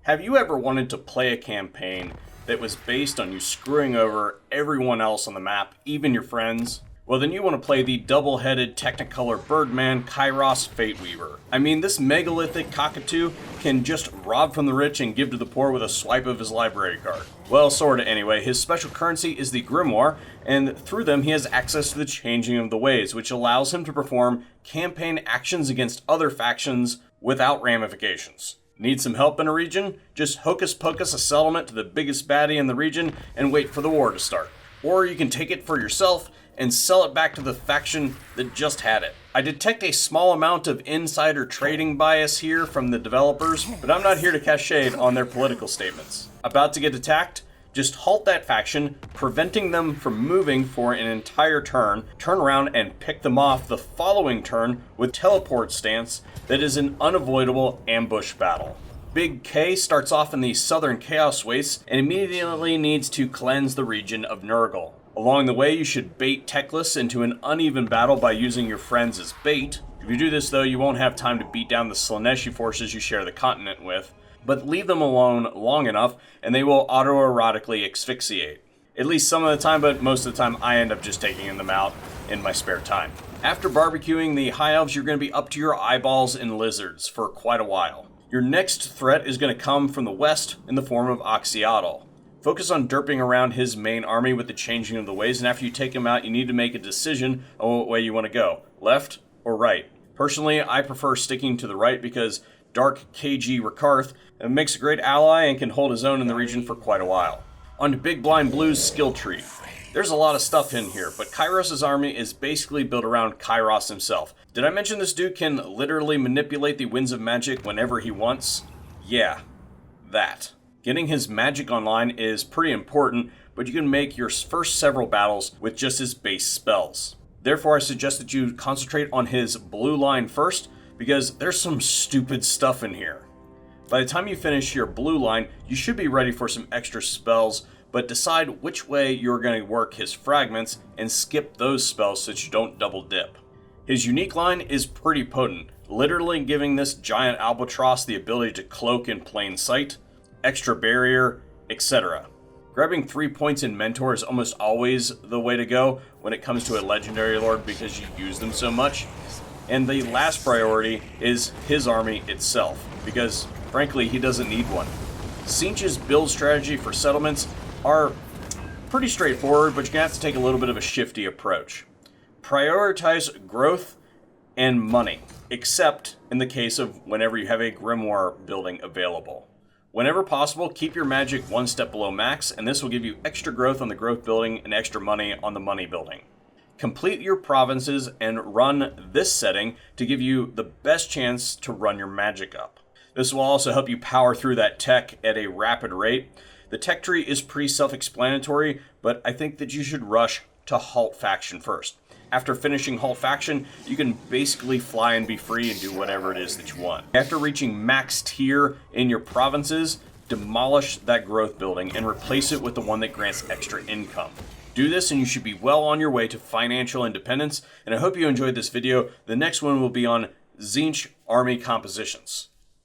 Have you ever wanted to play a campaign that was based on you screwing over everyone else on the map, even your friends? Well, then you want to play the double-headed Technicolor Birdman Kairos Fateweaver. I mean, this megalithic cockatoo can just rob from the rich and give to the poor with a swipe of his library card. Well, sorta anyway. His special currency is the Grimoire, and through them he has access to the Changing of the Ways, which allows him to perform campaign actions against other factions without ramifications. Need some help in a region? Just hocus pocus a settlement to the biggest baddie in the region and wait for the war to start. Or you can take it for yourself and sell it back to the faction that just had it. I detect a small amount of insider trading bias here from the developers, but I'm not here to cast shade on their political statements. About to get attacked? Just halt that faction, preventing them from moving for an entire turn, turn around and pick them off the following turn with teleport stance that is an unavoidable ambush battle. Big K starts off in the southern Chaos Wastes and immediately needs to cleanse the region of Nurgle. Along the way, you should bait Teclis into an uneven battle by using your friends as bait. If you do this though, you won't have time to beat down the Slaaneshi forces you share the continent with, but leave them alone long enough and they will autoerotically asphyxiate. At least some of the time, but most of the time I end up just taking them out in my spare time. After barbecuing the High Elves, you're going to be up to your eyeballs in lizards for quite a while. Your next threat is going to come from the west in the form of Oxyotl. Focus on derping around his main army with the Changing of the Ways, and after you take him out, you need to make a decision on what way you want to go, left or right. Personally, I prefer sticking to the right because Dark KG Rakarth makes a great ally and can hold his own in the region for quite a while. On to Big Blind Blue's skill tree. There's a lot of stuff in here, but Kairos' army is basically built around Kairos himself. Did I mention this dude can literally manipulate the winds of magic whenever he wants? Yeah, that. Getting his magic online is pretty important, but you can make your first several battles with just his base spells. Therefore, I suggest that you concentrate on his blue line first, because there's some stupid stuff in here. By the time you finish your blue line, you should be ready for some extra spells, but decide which way you're going to work his fragments and skip those spells so that you don't double dip. His unique line is pretty potent, literally giving this giant albatross the ability to cloak in plain sight, extra barrier, etc. Grabbing 3 points in Mentor is almost always the way to go when it comes to a legendary lord because you use them so much. And the last priority is his army itself, because frankly he doesn't need one. Tzeentch's build strategy for settlements are pretty straightforward, but you're going to have to take a little bit of a shifty approach. Prioritize growth and money, except in the case of whenever you have a grimoire building available. Whenever possible, keep your magic one step below max, and this will give you extra growth on the growth building and extra money on the money building. Complete your provinces and run this setting to give you the best chance to run your magic up. This will also help you power through that tech at a rapid rate. The tech tree is pretty self-explanatory, but I think that you should rush to Halt Faction first. After finishing Halt Faction, you can basically fly and be free and do whatever it is that you want. After reaching max tier in your provinces, demolish that growth building and replace it with the one that grants extra income. Do this and you should be well on your way to financial independence, and I hope you enjoyed this video. The next one will be on Tzeentch army compositions.